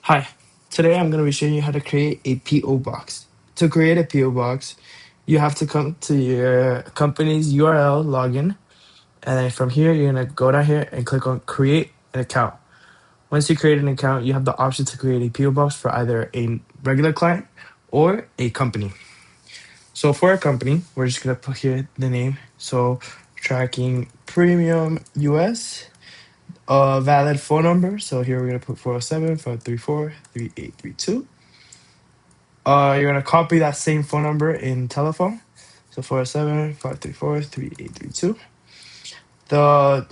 Hi, today I'm going to be showing you how to create a PO box. To create a PO box, you have to come to your company's URL login, and then from here, you're going to go down here and click on create an account. Once you create an account, you have the option to create a PO box for either a regular client or a company. So for a company, we're just going to put here the name. So Tracking Premium US. Valid phone number. So here we're gonna put 407-534-3832. You're gonna copy that same phone number in telephone. So 407-534-3832. The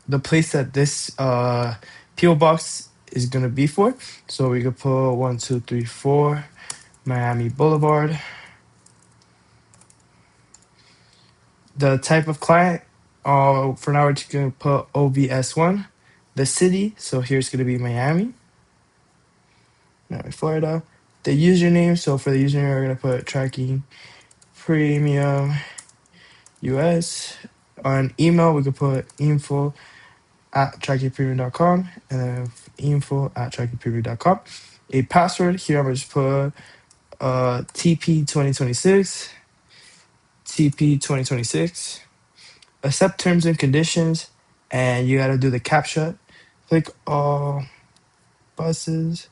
the place that this PO box is gonna be for. So we could put 1234 Miami Boulevard. The type of client, for now we're just gonna put OBS1. The city, so here's gonna be Miami, Florida. The username, so for the username, we're gonna put Tracking Premium US. On email, we could put info@trackingpremium.com and then info@trackingpremium.com. A password here, I'm gonna just put TP2026. TP2026. Accept terms and conditions, and you gotta do the CAPTCHA. Click all buses,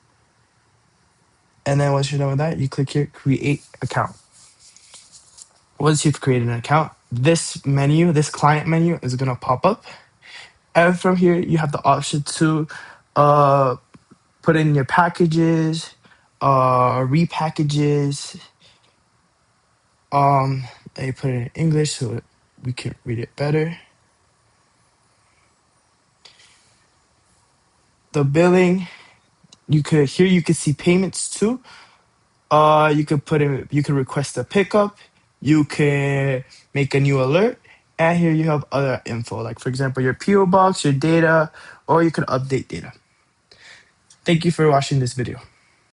and then once you're done with that, you click here, create account. Once you've created an account, this menu, this client menu is gonna pop up. And from here, you have the option to uh, put in your packages, repackages. Let me put it in English so we can read it better. The billing, you could see payments too. You could request a pickup. You can make a new alert. And here you have other info, like for example, your PO box, your data, or you can update data. Thank you for watching this video.